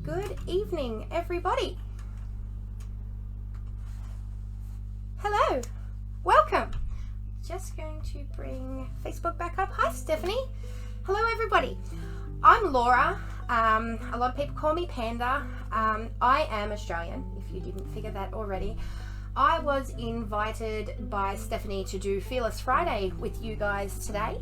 Good evening, everybody. Hello, welcome. Just going to bring Facebook back up. Hi, Stephanie. Hello, everybody. I'm Laura. A lot of people call me Panda. I am Australian, if you didn't figure that already. I was invited by Stephanie to do Fearless Friday with you guys today.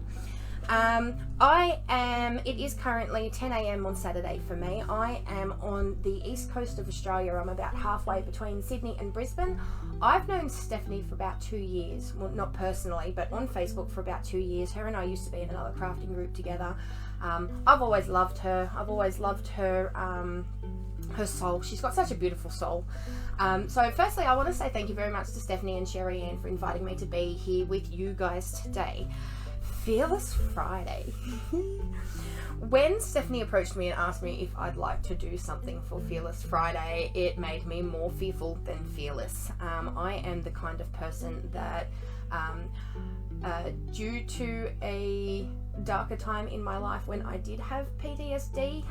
It is currently 10 a.m. on Saturday for me. I am on the east coast of Australia. I'm about halfway between Sydney and Brisbane. I've known Stephanie for about 2 years. Well, not personally, but on Facebook for about 2 years. Her and I used to be in another crafting group together. I've always loved her. I've always loved her soul. She's got such a beautiful soul. So firstly, I want to say thank you very much to Stephanie and Sherry Ann for inviting me to be here with you guys today. Fearless Friday. When Stephanie approached me and asked me if I'd like to do something for Fearless Friday, it made me more fearful than fearless. I am the kind of person that due to a darker time in my life when I did have PTSD,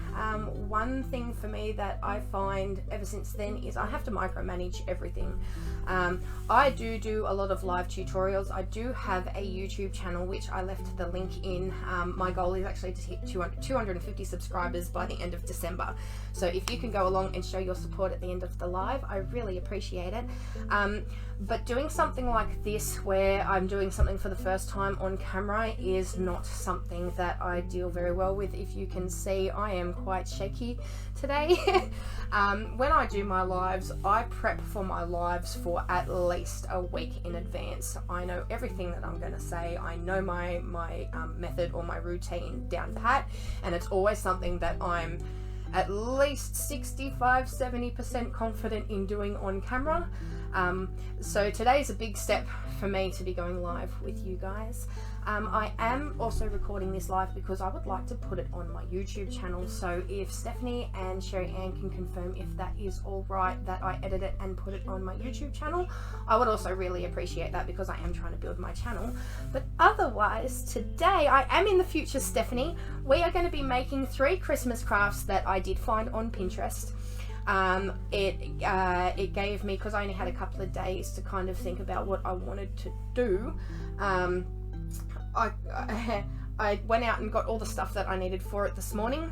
one thing for me that I find ever since then is I have to micromanage everything. I do a lot of live tutorials. I do have a YouTube channel which I left the link in. My goal is actually to hit 250 subscribers by the end of December. So if you can go along and show your support at the end of the live, I really appreciate it. But doing something like this where I'm doing something for the first time on camera is not something that I deal very well with. If you can see, I am quite shaky today. When I do my lives, I prep for my lives for at least a week in advance. I know everything that I'm going to say. I know my method or my routine down pat, and it's always something that I'm at least 65-70% confident in doing on camera. So today's a big step for me to be going live with you guys. I am also recording this live because I would like to put it on my YouTube channel. So if Stephanie and Sherry Ann can confirm if that is all right, that I edit it and put it on my YouTube channel, I would also really appreciate that because I am trying to build my channel. But otherwise, today I am in the future, Stephanie. We are going to be making 3 Christmas crafts that I did find on Pinterest. It gave me, because I only had a couple of days to kind of think about what I wanted to do. I went out and got all the stuff that I needed for it this morning.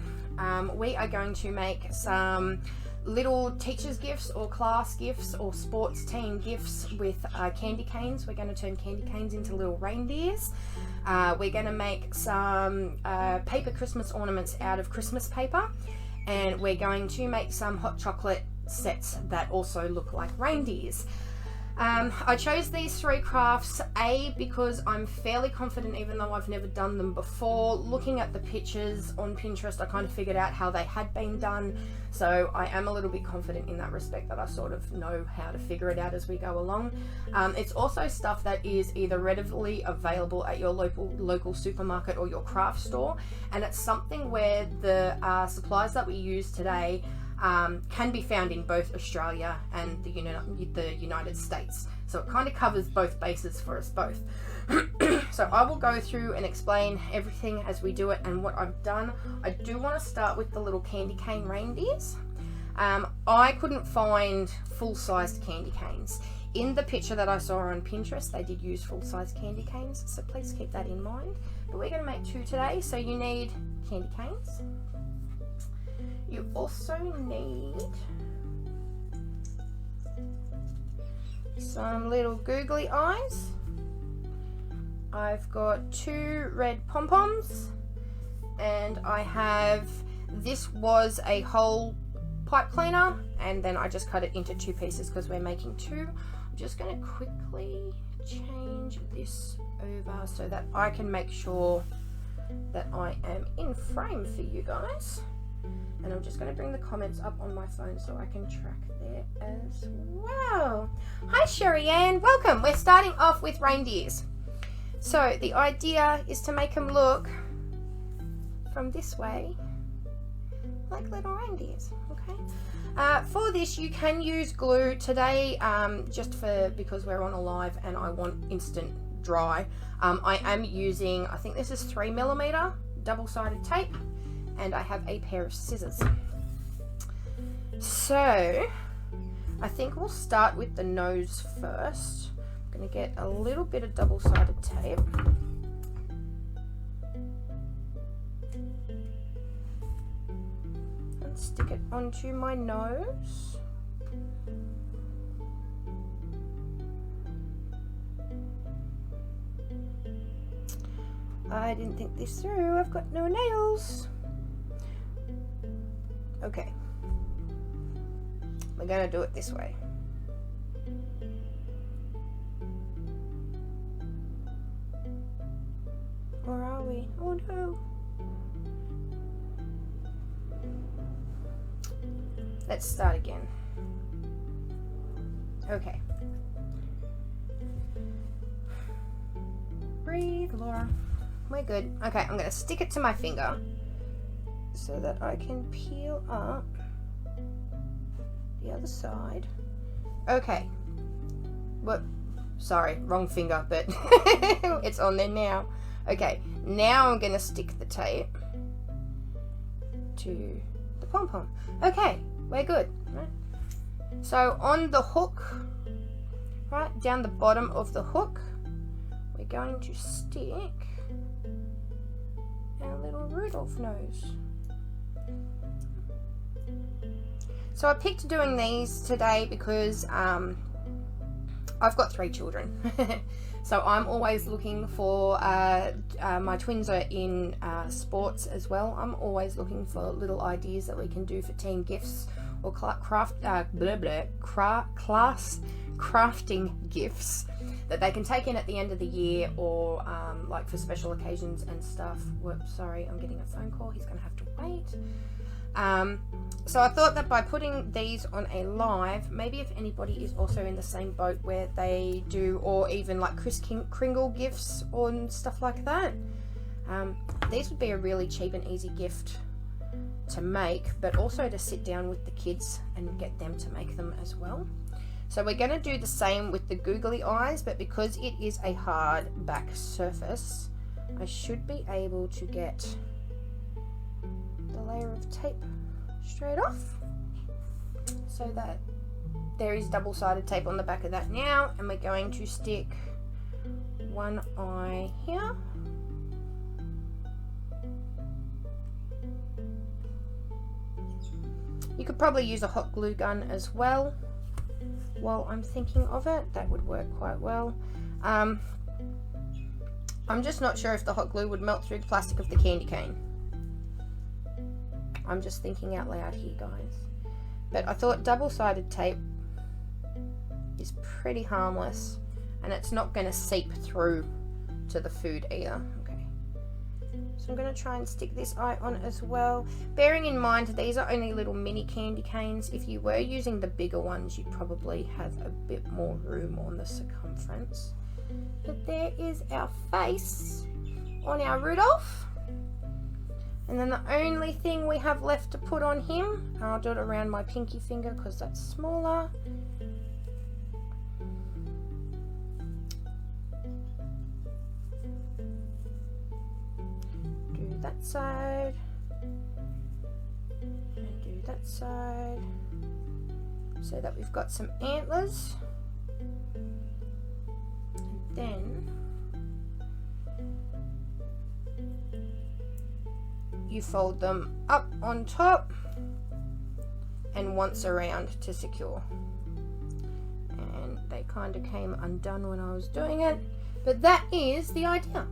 We are going to make some little teacher's gifts or class gifts or sports team gifts with candy canes. We're going to turn candy canes into little reindeers. We're going to make some paper Christmas ornaments out of Christmas paper. And we're going to make some hot chocolate sets that also look like reindeers. I chose these 3 crafts, because I'm fairly confident, even though I've never done them before. Looking at the pictures on Pinterest, I kind of figured out how they had been done. So I am a little bit confident in that respect, that I sort of know how to figure it out as we go along. It's also stuff that is either readily available at your local supermarket or your craft store. And it's something where the supplies that we use today can be found in both Australia and the United States. So it kind of covers both bases for us both. So I will go through and explain everything as we do it and what I've done. I do want to start with the little candy cane reindeers. I couldn't find full-sized candy canes. In the picture that I saw on Pinterest, they did use full-size candy canes, so please keep that in mind. But we're going to make 2 today, so you need candy canes. You also need some little googly eyes. I've got 2 red pom-poms, and I have, this was a whole pipe cleaner, and then I just cut it into 2 pieces because we're making 2. I'm just going to quickly change this over so that I can make sure that I am in frame for you guys. And I'm just going to bring the comments up on my phone so I can track there as well. Hi Sherry Ann, welcome. We're starting off with reindeers. So the idea is to make them look from this way like little reindeers, okay? For this you can use glue. Today, because we're on a live and I want instant dry, I am using, I think this is 3mm double-sided tape, and I have a pair of scissors. So I think we'll start with the nose first. I'm going to get a little bit of double-sided tape. And stick it onto my nose. I didn't think this through. I've got no nails. Okay. We're going to do it this way. Or are we? Oh no. Let's start again. Okay. Breathe, Laura. We're good. Okay, I'm going to stick it to my finger so that I can peel up the other side. Okay. What? Sorry, wrong finger, but it's on there now. Okay, now I'm going to stick the tape to the pom-pom. Okay, we're good. Right. So on the hook, right down the bottom of the hook, we're going to stick our little Rudolph nose. So I picked doing these today because I've got 3 children. So I'm always looking for, my twins are in sports as well. I'm always looking for little ideas that we can do for team gifts or class crafting gifts that they can take in at the end of the year, or like for special occasions and stuff. Whoops, sorry, I'm getting a phone call. He's going to have to wait. So I thought that by putting these on a live, maybe if anybody is also in the same boat where they do, or even like Kris Kringle gifts or stuff like that, these would be a really cheap and easy gift to make, but also to sit down with the kids and get them to make them as well. So we're going to do the same with the googly eyes, but because it is a hard back surface, I should be able to get the layer of tape straight off, so that there is double-sided tape on the back of that now, and we're going to stick one eye here. You could probably use a hot glue gun as well. While I'm thinking of it, that would work quite well. I'm just not sure if the hot glue would melt through the plastic of the candy cane. I'm just thinking out loud here, guys. But I thought double-sided tape is pretty harmless, and it's not going to seep through to the food either. Okay. So I'm going to try and stick this eye on as well. Bearing in mind, these are only little mini candy canes. If you were using the bigger ones, you'd probably have a bit more room on the circumference. But there is our face on our Rudolph. And then the only thing we have left to put on him, and I'll do it around my pinky finger because that's smaller. Do that side. And do that side. So that we've got some antlers. And then you fold them up on top and once around to secure. And they kind of came undone when I was doing it, but that is the idea.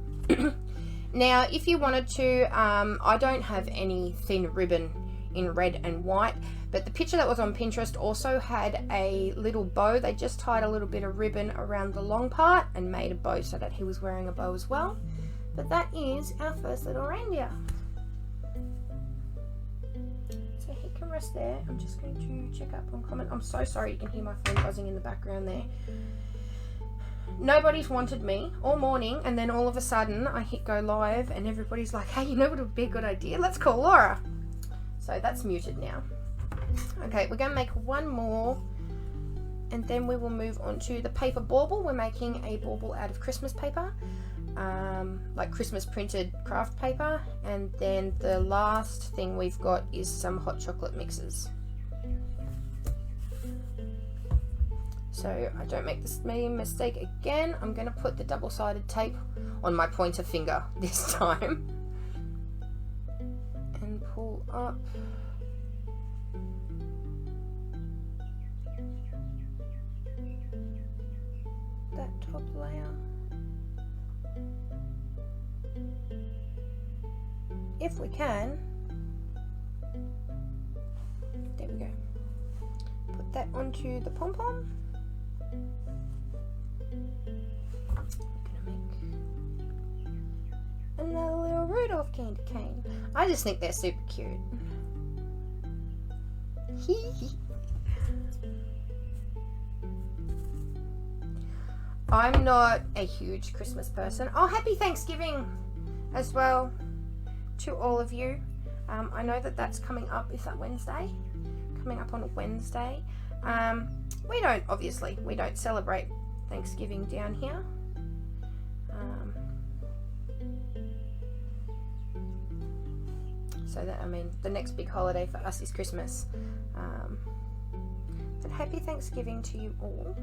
Now, if you wanted to, I don't have any thin ribbon in red and white, but the picture that was on Pinterest also had a little bow. They just tied a little bit of ribbon around the long part and made a bow so that he was wearing a bow as well. But that is our first little reindeer. So he can rest there. I'm just going to check up on comment. I'm so sorry you can hear my phone buzzing in the background there. Nobody's wanted me all morning, and then all of a sudden I hit go live and everybody's like, hey, you know what would be a good idea? Let's call Laura. So that's muted now. Okay, we're going to make one more, and then we will move on to the paper bauble. We're making a bauble out of Christmas paper, like Christmas printed craft paper, and then the last thing we've got is some hot chocolate mixes. So I don't make this mistake again, I'm going to put the double-sided tape on my pointer finger this time. And pull up. That top layer. If we can. There we go. Put that onto the pom-pom. Another little Rudolph candy cane. I just think they're super cute. I'm not a huge Christmas person. Oh, happy Thanksgiving as well to all of you. I know that that's coming up. Is that Wednesday? Coming up on a Wednesday. We don't celebrate Thanksgiving down here. So that, I mean, the next big holiday for us is Christmas. But happy Thanksgiving to you all.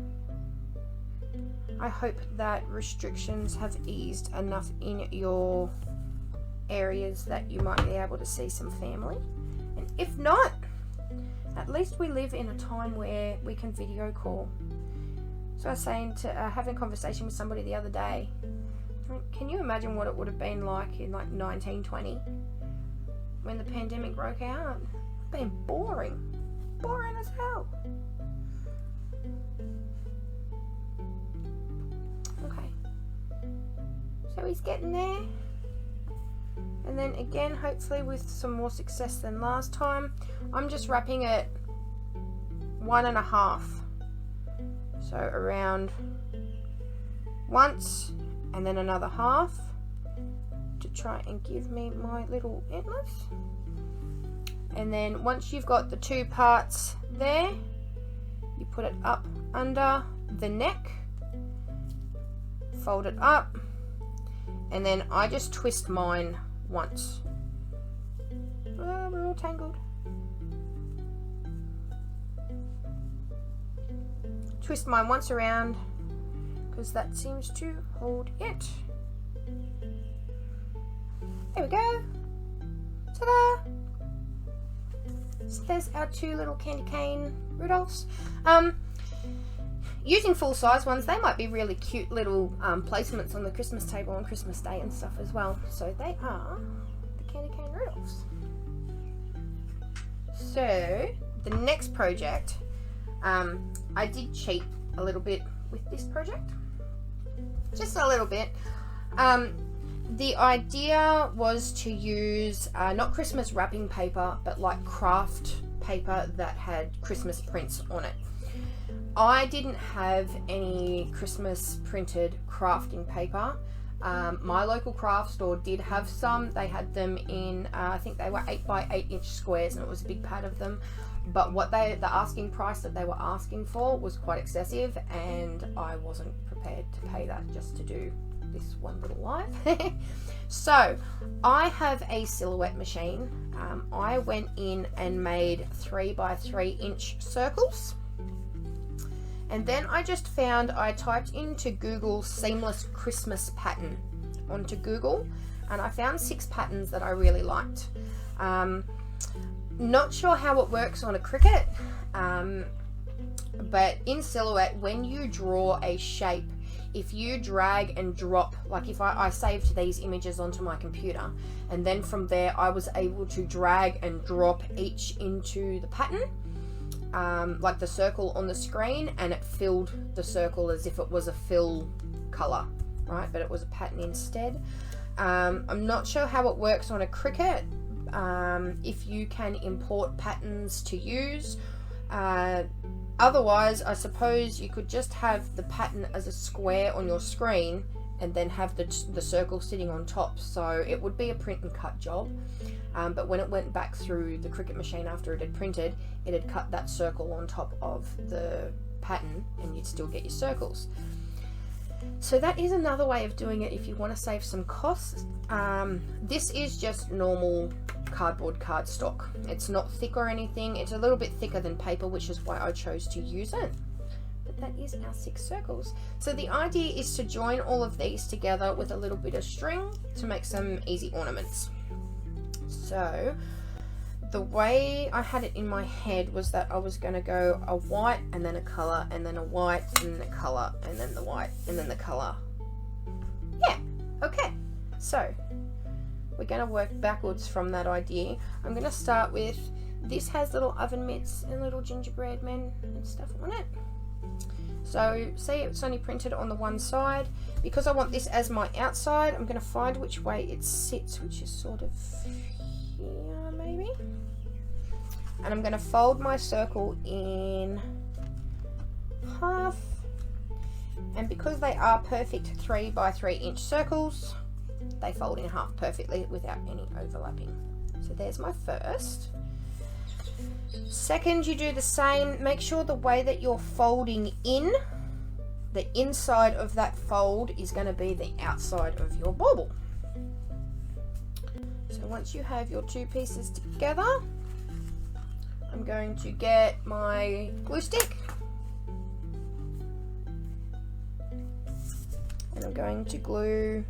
I hope that restrictions have eased enough in your areas that you might be able to see some family. And if not, at least we live in a time where we can video call. So I was saying to having a conversation with somebody the other day. Can you imagine what it would have been like in like 1920 when the pandemic broke out? It would have been boring as hell. Okay, so he's getting there, and then again, hopefully with some more success than last time, I'm just wrapping it 1.5, so around once and then another half to try and give me my little antlers. And then once you've got the two parts there, you put it up under the neck, fold it up, and then I just twist mine once. Oh, we're all tangled. Twist mine once around because that seems to hold it. There we go. Ta-da! So there's our two little candy cane Rudolphs. Using full-size ones, they might be really cute little placements on the Christmas table on Christmas Day and stuff as well. So they are the candy cane Rudolphs. So the next project, I did cheat a little bit with this project. Just a little bit. The idea was to use not Christmas wrapping paper, but like craft paper that had Christmas prints on it. I didn't have any Christmas printed crafting paper. My local craft store did have some. They had them in, I think they were 8 by 8 inch squares, and it was a big pad of them. But what the asking price that they were asking for was quite excessive, and I wasn't prepared to pay that just to do this one little life. So I have a silhouette machine. I went in and made 3 by 3 inch circles. And then I just found, I typed into Google seamless Christmas pattern onto Google, and I found 6 patterns that I really liked. Not sure how it works on a Cricut, but in Silhouette, when you draw a shape, if you drag and drop, like if I saved these images onto my computer, and then from there I was able to drag and drop each into the pattern, like the circle on the screen, and it filled the circle as if it was a fill color, right? But it was a pattern instead. I'm not sure how it works on a Cricut, if you can import patterns to use. Otherwise, I suppose you could just have the pattern as a square on your screen and then have the circle sitting on top. So it would be a print and cut job. But when it went back through the Cricut machine after it had printed, it had cut that circle on top of the pattern, and you'd still get your circles. So that is another way of doing it if you want to save some costs. This is just normal cardboard cardstock. It's not thick or anything. It's a little bit thicker than paper, which is why I chose to use it. But that is our 6 circles. So the idea is to join all of these together with a little bit of string to make some easy ornaments. So the way I had it in my head was that I was going to go a white and then a colour and then a white and then a colour and then the white and then the colour. Yeah, okay. So we're going to work backwards from that idea. I'm going to start with, this has little oven mitts and little gingerbread men and stuff on it. So say it's only printed on the one side. Because I want this as my outside, I'm going to find which way it sits, which is sort of here maybe. And I'm going to fold my circle in half. And because they are perfect 3 by 3 inch circles, they fold in half perfectly without any overlapping. So there's my first. Second, you do the same. Make sure the way that you're folding in, the inside of that fold is going to be the outside of your bauble. So once you have your 2 pieces together, I'm going to get my glue stick and I'm going to glue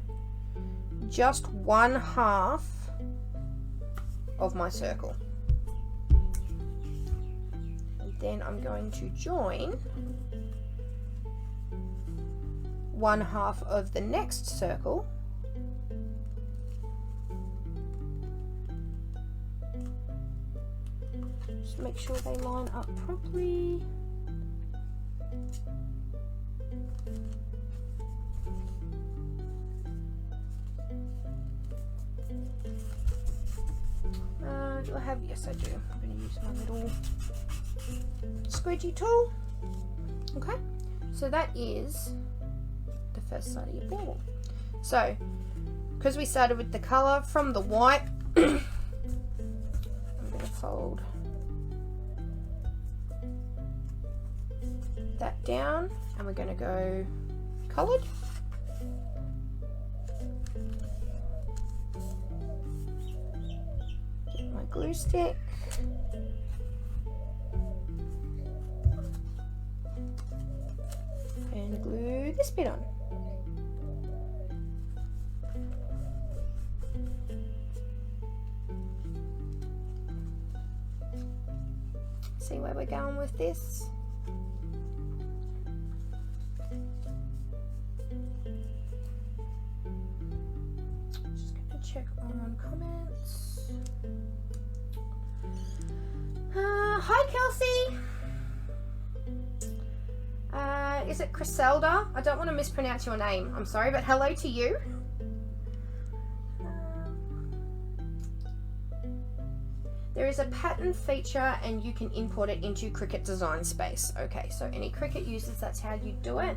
just 1/2 of my circle. And then I'm going to join 1/2 of the next circle . Just make sure they line up properly. Do I have? Yes, I do. I'm going to use my little squidgy tool. Okay, so that is the first side of your bauble. So, because we started with the colour from the white, I'm going to fold that down and we're going to go coloured. Get my glue stick. And glue this bit on. See where we're going with this? Just going to check on comments. Hi Kelsey! Is it Criselda? I don't want to mispronounce your name. I'm sorry, but hello to you. There is a pattern feature and you can import it into Cricut Design Space. Okay, so any Cricut users, that's how you do it.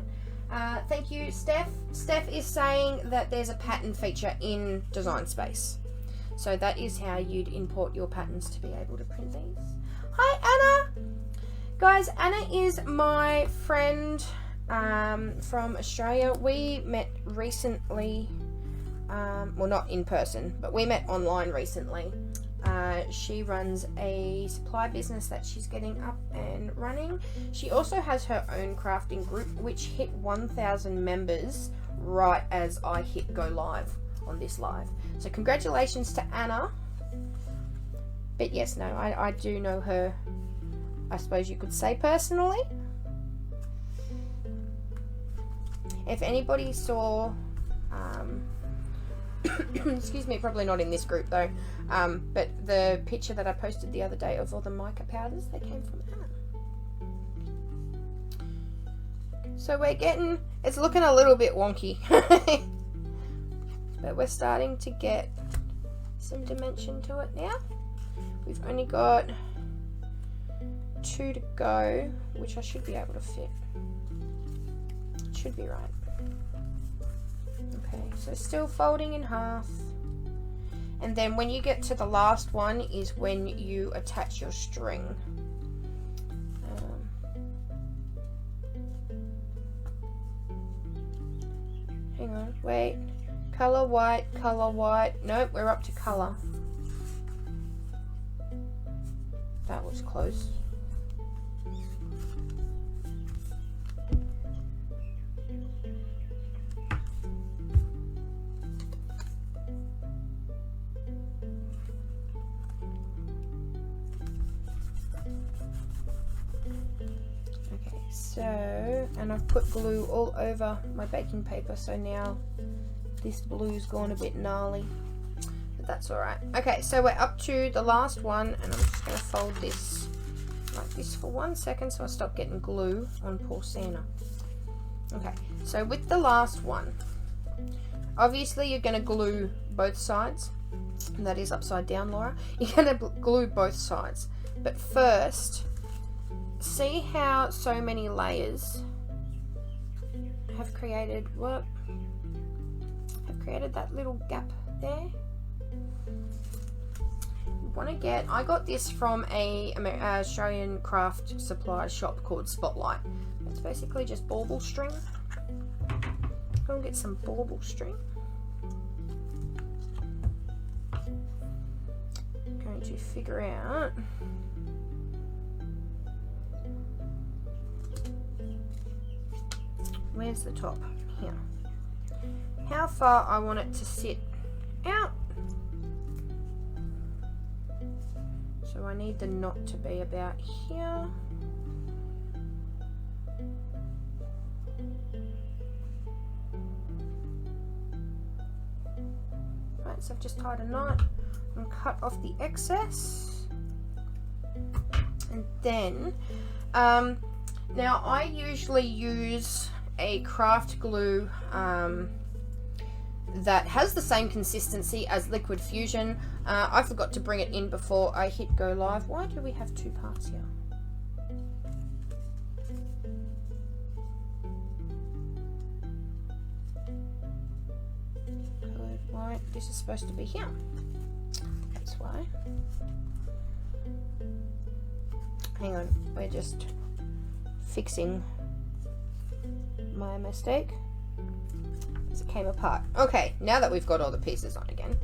Thank you, Steph. Steph is saying that there's a pattern feature in Design Space. So that is how you'd import your patterns to be able to print these. Hi, Anna! Guys, Anna is my friend from Australia. We met recently, well, not in person, but we met online recently. She runs a supply business that she's getting up and running. She also has her own crafting group, which hit 1,000 members right as I hit go live on this live. So congratulations to Anna. But yes, no, I do know her, I suppose you could say, personally. If anybody saw, excuse me, probably not in this group though, but the picture that I posted the other day of all the mica powders, they came from Anna. So we're getting, it's looking a little bit wonky, but we're starting to get some dimension to it now. We've only got 2 to go, which I should be able to fit. Should be right. Okay, so still folding in half. And then when you get to the last one is when you attach your string. Hang on, wait. Color white, color white. Nope, we're up to color. That was close. Okay, so, and I've put glue all over my baking paper, so now this blue's gone a bit gnarly, but that's all right. Okay, so we're up to the last one, and I'm just going to fold this like this for 1 second so I stop getting glue on poor Santa. Okay, so with the last one, obviously you're going to glue both sides. And that is upside down, Laura. You're going to glue both sides, but first, see how so many layers have created what? Have created that little gap there. You want to get, I got this from a Australian craft supply shop called Spotlight. It's basically just bauble string. Go and get some bauble string. Going to figure out where's the top here, how far I want it to sit out. So I need the knot to be about here. Right, so I've just tied a knot and cut off the excess, and then now I usually use a craft glue that has the same consistency as liquid fusion. I forgot to bring it in before I hit go live. Why do we have two parts here? Colored white. This is supposed to be here. That's why. Hang on, we're just fixing my mistake as it came apart. Okay, now that we've got all the pieces on again.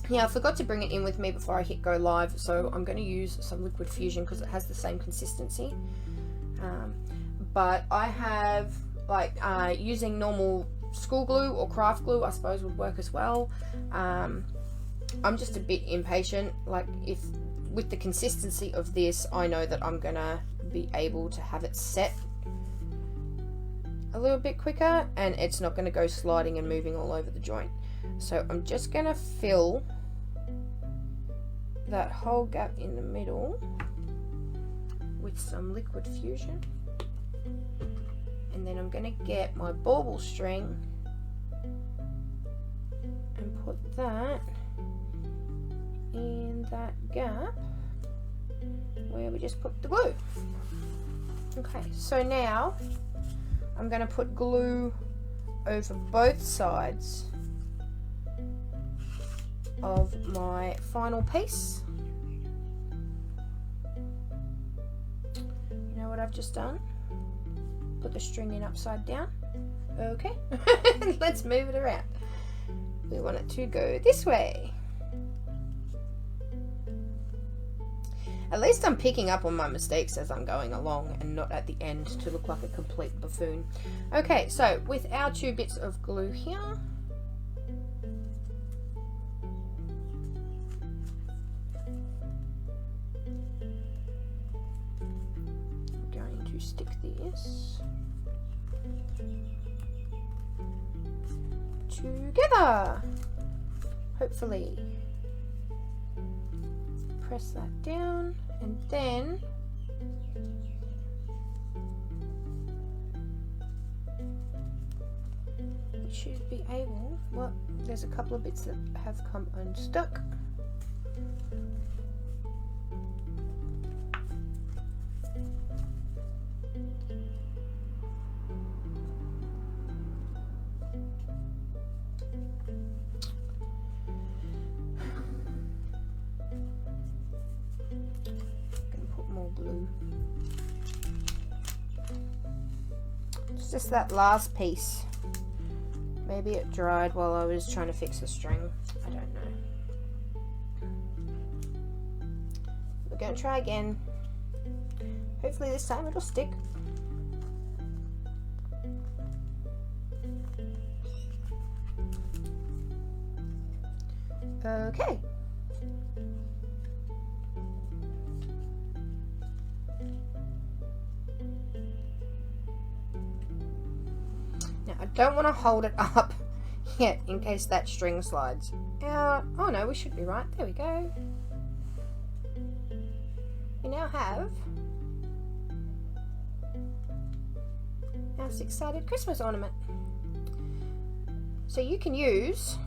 Yeah, I forgot to bring it in with me before I hit go live, so I'm going to use some liquid fusion because it has the same consistency. But I have, like, using normal school glue or craft glue I suppose would work as well. I'm just a bit impatient. Like, if with the consistency of this, I know that I'm gonna be able to have it set a little bit quicker and it's not going to go sliding and moving all over the joint. So I'm just going to fill that whole gap in the middle with some liquid fusion, and then I'm going to get my bauble string and put that in that gap where we just put the glue. Okay, so now I'm going to put glue over both sides of my final piece. You know what I've just done? Put the string in upside down. Okay, let's move it around. We want it to go this way. At least I'm picking up on my mistakes as I'm going along and not at the end to look like a complete buffoon. Okay, so with our two bits of glue here, I'm going to stick this together, hopefully. Press that down, and then it should be able, well, there's a couple of bits that have come unstuck. Glue. It's just that last piece. Maybe it dried while I was trying to fix the string. I don't know. We're going to try again. Hopefully this time it'll stick. Okay. Don't want to hold it up yet in case that string slides out. Oh no, we should be right. There we go. We now have our six-sided Christmas ornament. So you can use,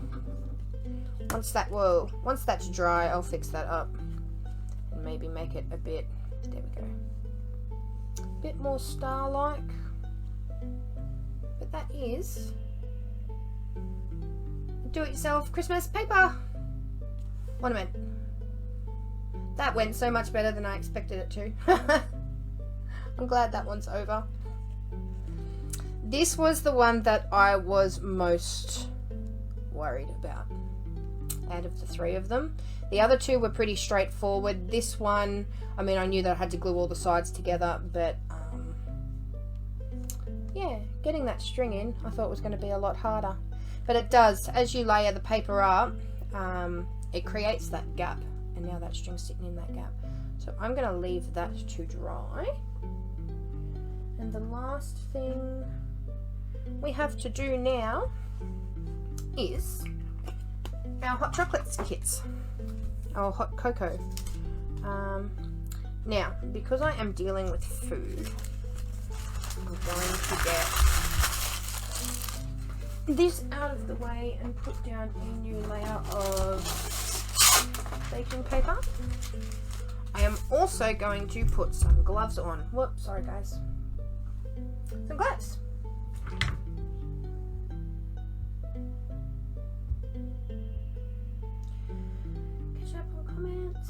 once that's dry, I'll fix that up and maybe make it a bit, there we go, a bit more star-like. But that is do-it-yourself Christmas paper ornament. That went so much better than I expected it to. I'm glad that one's over. This was the one that I was most worried about out of the three of them. The other two were pretty straightforward. This one, I mean, I knew that I had to glue all the sides together, but yeah, getting that string in I thought was going to be a lot harder. But it does, as you layer the paper up, it creates that gap, and now that string's sitting in that gap. So I'm going to leave that to dry. And the last thing we have to do now is our hot chocolates kits, our hot cocoa. Now, because I am dealing with food, I'm going to get this out of the way and put down a new layer of baking paper. I am also going to put some gloves on. Whoops, sorry guys. Some gloves. Catch up on comments.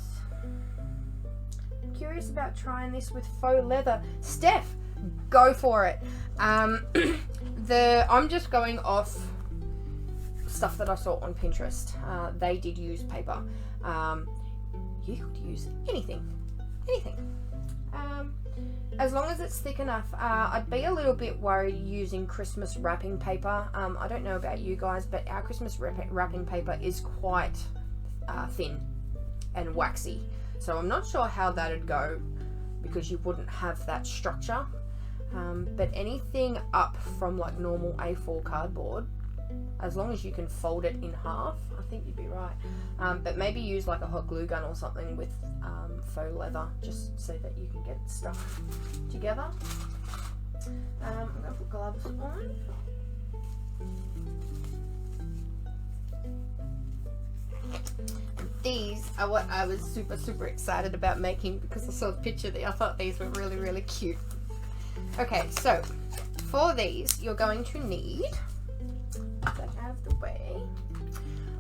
I'm curious about trying this with faux leather. Steph, go for it. I'm just going off stuff that I saw on Pinterest. They did use paper. You could use anything. As long as it's thick enough. I'd be a little bit worried using Christmas wrapping paper. I don't know about you guys, but our Christmas wrapping paper is quite thin and waxy. So I'm not sure how that'd go because you wouldn't have that structure. But anything up from like normal A4 cardboard, as long as you can fold it in half, I think you'd be right. But maybe use like a hot glue gun or something with faux leather, just so that you can get it stuck together. I'm going to put gloves on. These are what I was super excited about making because I saw the picture there. I thought these were really cute. Okay, so for these you're going to need, get that out of the way.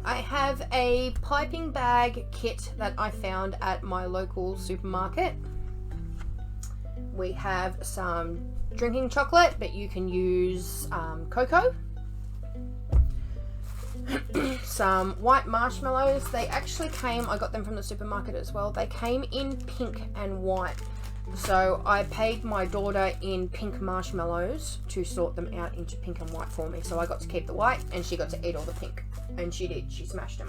I have a piping bag kit that I found at my local supermarket. We have some drinking chocolate, but you can use cocoa. Some white marshmallows. They actually came, I got them from the supermarket as well. They came in pink and white. So I paid my daughter in pink marshmallows to sort them out into pink and white for me. So I got to keep the white and she got to eat all the pink. And she did, she smashed them.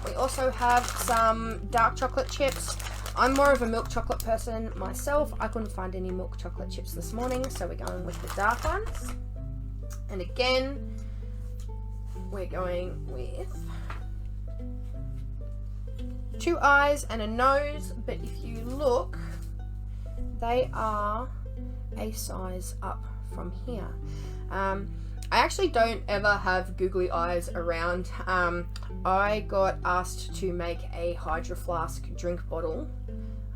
We also have some dark chocolate chips. I'm more of a milk chocolate person myself. I couldn't find any milk chocolate chips this morning, so we're going with the dark ones. And again, we're going with 2 eyes and a nose, but if you look, they are a size up from here. I actually don't ever have googly eyes around. I got asked to make a Hydro Flask drink bottle.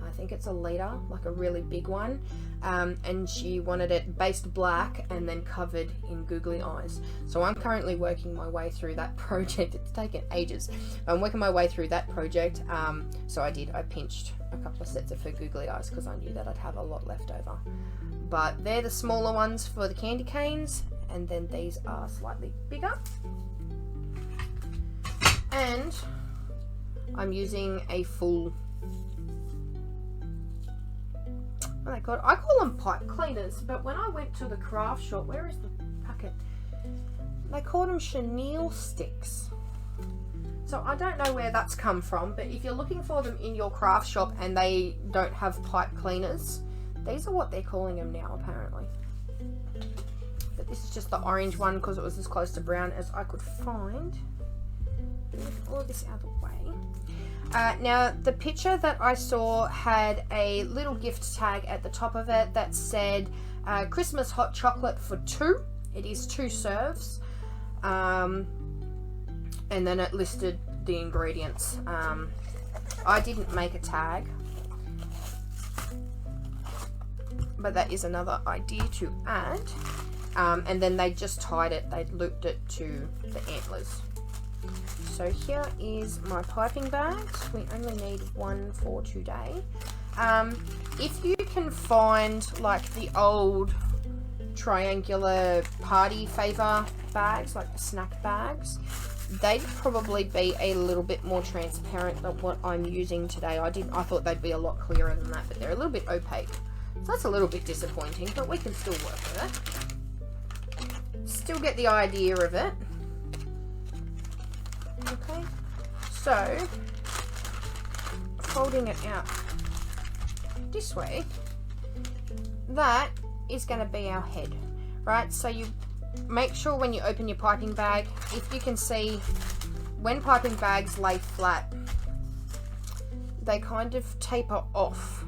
I think it's a litre, like a really big one. And she wanted it based black and then covered in googly eyes. So I'm currently working my way through that project. It's taken ages. I'm working my way through that project. So I pinched a couple of sets of her googly eyes because I knew that I'd have a lot left over. But they're the smaller ones for the candy canes, and then these are slightly bigger. And I'm using a full, what are they called? I call them pipe cleaners, but when I went to the craft shop, where is the packet? They called them chenille sticks. So I don't know where that's come from, but if you're looking for them in your craft shop and they don't have pipe cleaners, these are what they're calling them now, apparently. But This is just the orange one because it was as close to brown as I could find. Move all this out of the way. Now, the picture that I saw had a little gift tag at the top of it that said Christmas hot chocolate for 2. It is 2 serves. And then it listed the ingredients. I didn't make a tag, but that is another idea to add. And then they just tied it, they looped it to the antlers. So here is my piping bags. We only need 1 for today. If you can find like the old triangular party favor bags, like the snack bags, they'd probably be a little bit more transparent than what I'm using today. I thought they'd be a lot clearer than that, but they're a little bit opaque. So that's a little bit disappointing, but we can still work with it. Still get the idea of it. Okay, so folding it out this way, that is going to be our head, right? So you make sure when you open your piping bag, if you can see, when piping bags lay flat, they kind of taper off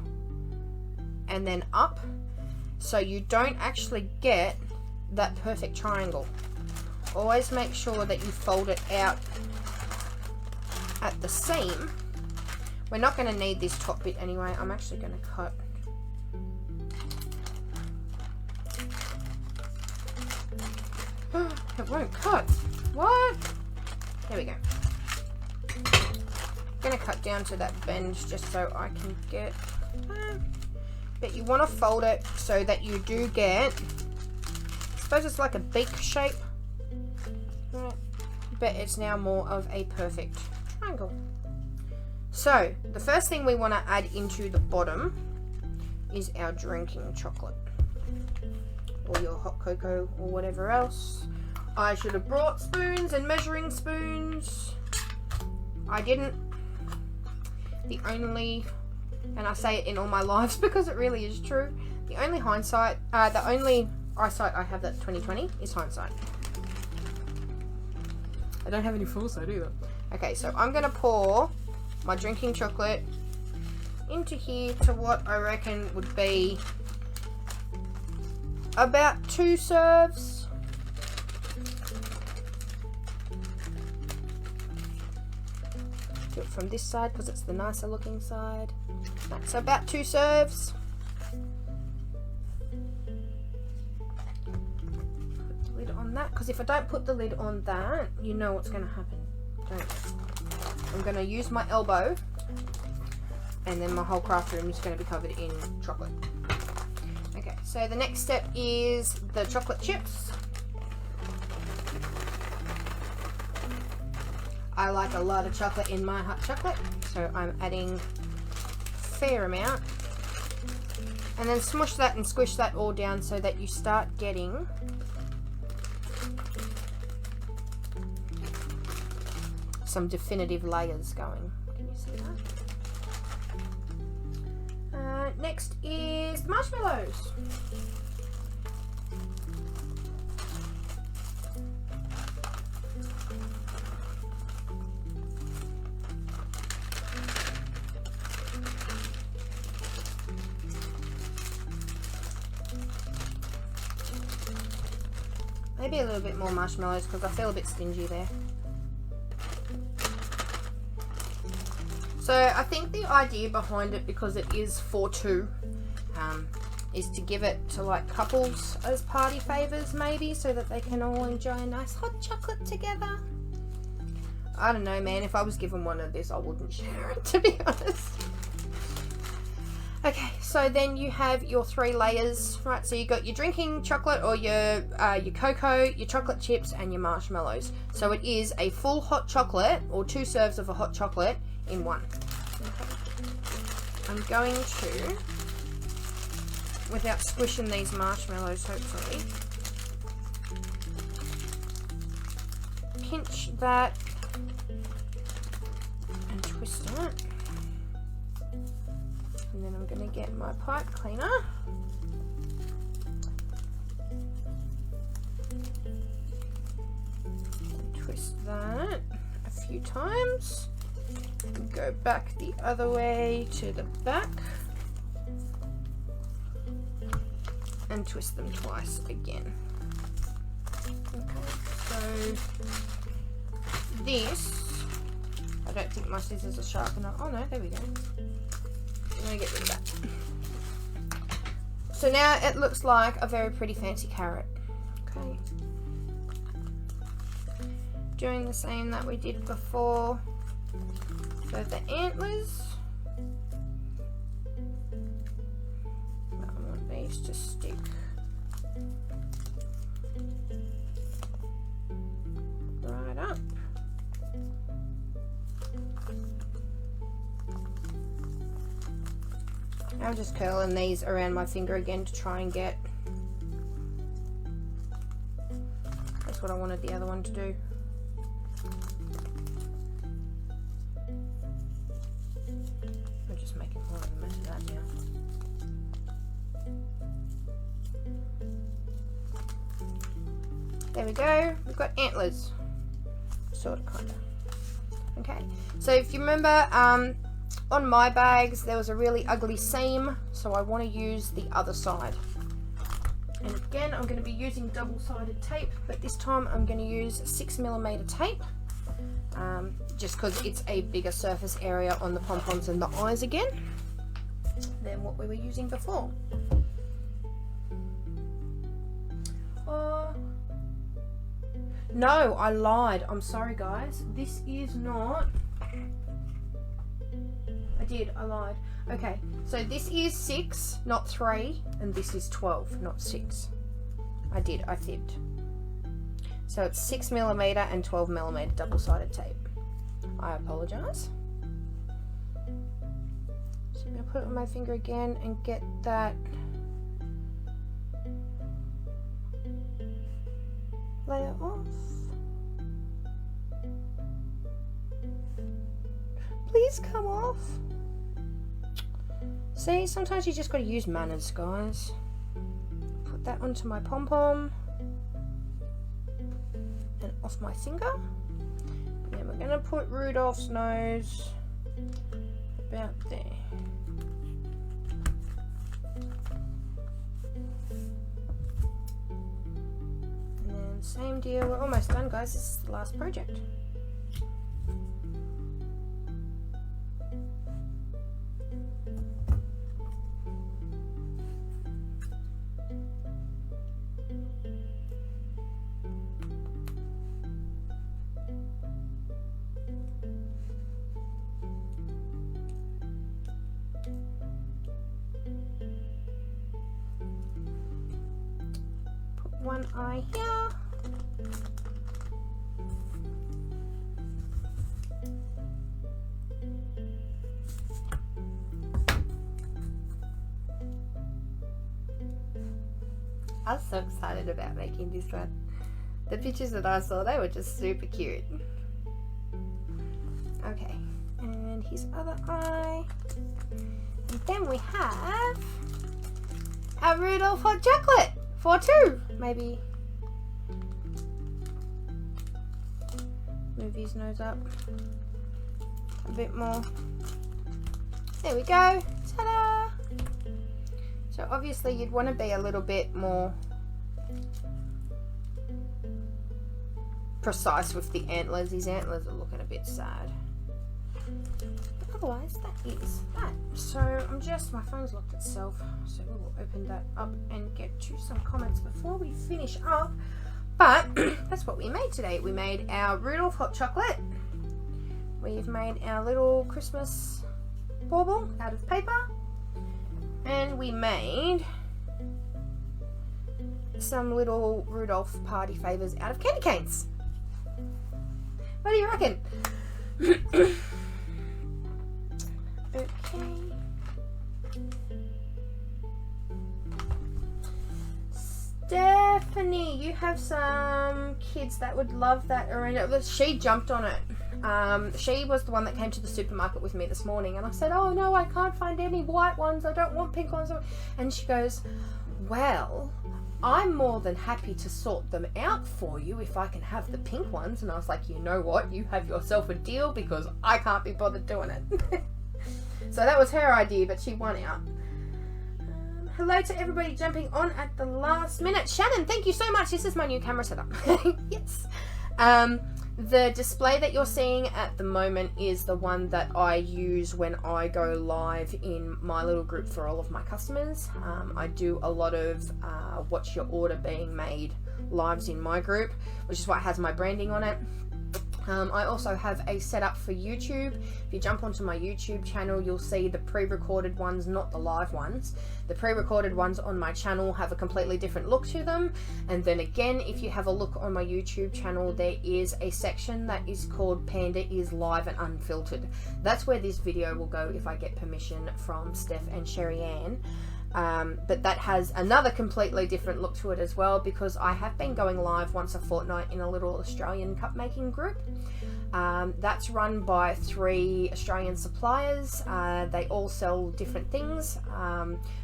and then up, so you don't actually get that perfect triangle. Always make sure that you fold it out at the seam. We're not going to need this top bit anyway. I'm actually going to cut. It won't cut. What? There we go. I'm going to cut down to that bend just so I can get... but you want to fold it so that you do get... I suppose it's like a beak shape. Right. But it's now more of a perfect triangle. So the first thing we want to add into the bottom is our drinking chocolate, or your hot cocoa, or whatever else. I should have brought spoons and measuring spoons. I didn't. The only, and I say it in all my lives because it really is true, the only eyesight I have that 2020 is hindsight. I don't have any foresight either. Okay, so I'm going to pour my drinking chocolate into here to what I reckon would be about 2 serves. Do it from this side because it's the nicer looking side. Right, so about 2 serves. Put the lid on that, because if I don't put the lid on that, you know what's going to happen. I'm going to use my elbow, and then my whole craft room is going to be covered in chocolate. Okay, so the next step is the chocolate chips. I like a lot of chocolate in my hot chocolate, so I'm adding a fair amount. And then smush that and squish that all down so that you start getting some definitive layers going. Can you see that? Next is the marshmallows. Maybe a little bit more marshmallows because I feel a bit stingy there. So I think the idea behind it, because it is for 2, is to give it to like couples as party favors, maybe, so that they can all enjoy a nice hot chocolate together. I don't know, man. If I was given one of this, I wouldn't share it, to be honest. Okay, so then you have your 3 layers, right? So you got your drinking chocolate, or your cocoa, your chocolate chips, and your marshmallows. So it is a full hot chocolate, or 2 serves of a hot chocolate in one. I'm going to, without squishing these marshmallows, hopefully, pinch that and twist it. And then I'm going to get my pipe cleaner. Twist that a few times. Go back the other way to the back. And twist them twice again. Okay, so this, I don't think my scissors are sharp enough. Oh no, there we go. I'm gonna get rid of that. So now it looks like a very pretty fancy carrot. Okay. Doing the same that we did before for the antlers. I want these to stick. Right up. I'm just curling these around my finger again to try and get. That's what I wanted the other one to do. I'm just making more of a mess of that now. There we go. We've got antlers. Sort of, kind of. Okay. So if you remember, on my bags there was a really ugly seam, so I want to use the other side. And again, I'm going to be using double-sided tape, but this time I'm going to use 6mm tape, just because it's a bigger surface area on the pom-poms and the eyes again than what we were using before. No, I lied. I'm sorry, guys. This is not... I lied. Okay, so this is 6, not 3, and this is 12, not 6. I fibbed. So it's 6mm and 12mm double-sided tape. I apologise. So I'm going to put it on my finger again and get that layer off. Please come off. See, sometimes you just got to use manners, guys. Put that onto my pom-pom and off my finger. And then we're going to put Rudolph's nose about there. And then same deal, we're almost done, guys. This is the last project. One eye here. I was so excited about making this one. The pictures that I saw, they were just super cute. Okay, and his other eye. And then we have our Rudolph hot chocolate. For 2, maybe. Move his nose up a bit more. There we go. Ta-da! So obviously you'd want to be a little bit more precise with the antlers. His antlers are looking a bit sad. But otherwise, that is that. So my phone's locked itself, so we will open that up and get to some comments before we finish up. But that's what we made today. We made our Rudolph hot chocolate. We've made our little Christmas bauble out of paper. And we made some little Rudolph party favors out of candy canes. What do you reckon? Okay. Stephanie, you have some kids that would love that arena. She jumped on it. She was the one that came to the supermarket with me this morning, and I said, oh no, I can't find any white ones. I don't want pink ones. And she goes, well, I'm more than happy to sort them out for you if I can have the pink ones. And I was like, you know what? You have yourself a deal because I can't be bothered doing it. So that was her idea, but she won out. Hello to everybody jumping on at the last minute. Shannon, thank you so much. This is my new camera setup. Yes. The display that you're seeing at the moment is the one that I use when I go live in my little group for all of my customers. I do a lot of watch your order being made lives in my group, which is why it has my branding on it. I also have a setup for YouTube. If you jump onto my YouTube channel, you'll see the pre-recorded ones, not the live ones. The pre-recorded ones on my channel have a completely different look to them. And then again, if you have a look on my YouTube channel, there is a section that is called Panda is Live and Unfiltered. That's where this video will go if I get permission from Steph and Sherry Ann. But that has another completely different look to it as well, because I have been going live once a fortnight in a little Australian cup making group. That's run by 3 Australian suppliers. They all sell different things.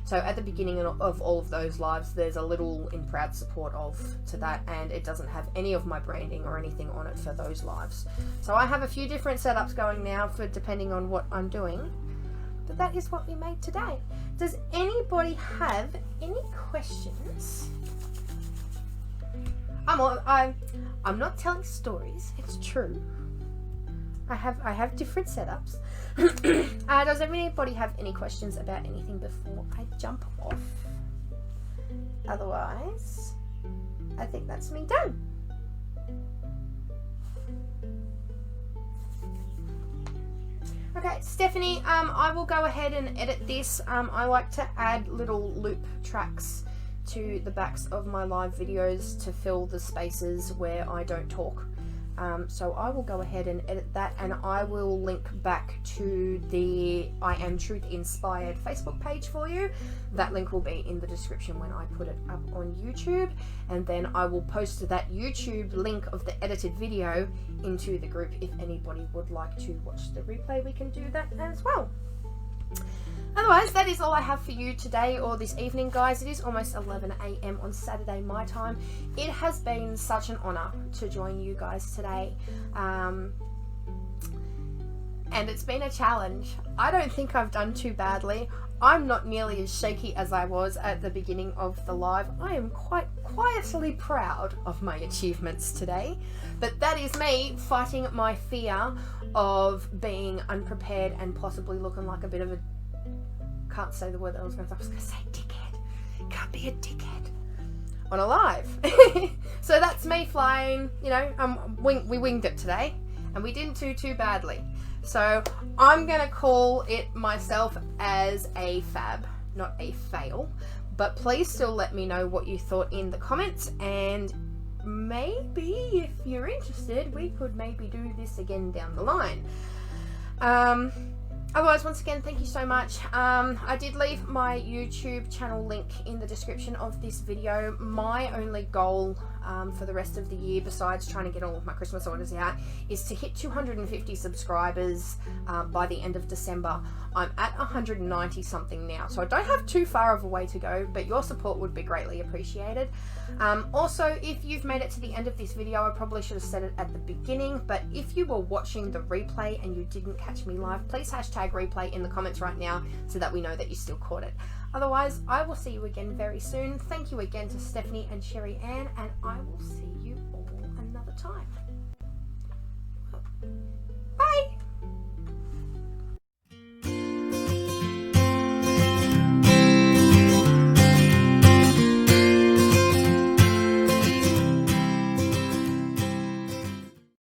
So at the beginning of all of those lives, there's a little in proud support of to that, and it doesn't have any of my branding or anything on it for those lives. So I have a few different setups going now for depending on what I'm doing. But that is what we made today. Does anybody have any questions? I'm not telling stories. It's true. I have different setups. Does anybody have any questions about anything before I jump off? Otherwise, I think that's me done. Okay, Stephanie, I will go ahead and edit this. I like to add little loop tracks to the backs of my live videos to fill the spaces where I don't talk. So I will go ahead and edit that, and I will link back to the I Am Truth Inspired Facebook page for you. That link will be in the description when I put it up on YouTube, and then I will post that YouTube link of the edited video into the group. If anybody would like to watch the replay, we can do that as well. Otherwise, that is all I have for you today or this evening, guys. It is almost 11 AM on Saturday, my time. It has been such an honor to join you guys today. And it's been a challenge. I don't think I've done too badly. I'm not nearly as shaky as I was at the beginning of the live. I am quite quietly proud of my achievements today. But that is me fighting my fear of being unprepared and possibly looking like a bit of a... Can't say the word that I was going to say dickhead. Can't be a dickhead on a live. So that's me flying, you know, we winged it today and we didn't do too badly. So I'm going to call it myself as a fab, not a fail. But please still let me know what you thought in the comments, and maybe if you're interested, we could maybe do this again down the line. Otherwise, once again, thank you so much. I did leave my YouTube channel link in the description of this video. My only goal for the rest of the year, besides trying to get all of my Christmas orders out, is to hit 250 subscribers by the end of December. I'm at 190 something now, so I don't have too far of a way to go, but your support would be greatly appreciated. Also, if you've made it to the end of this video, I probably should have said it at the beginning, but if you were watching the replay and you didn't catch me live, please hashtag replay in the comments right now so that we know that you still caught it. Otherwise, I will see you again very soon. Thank you again to Stephanie and Sherry Ann, and I will see you all another time.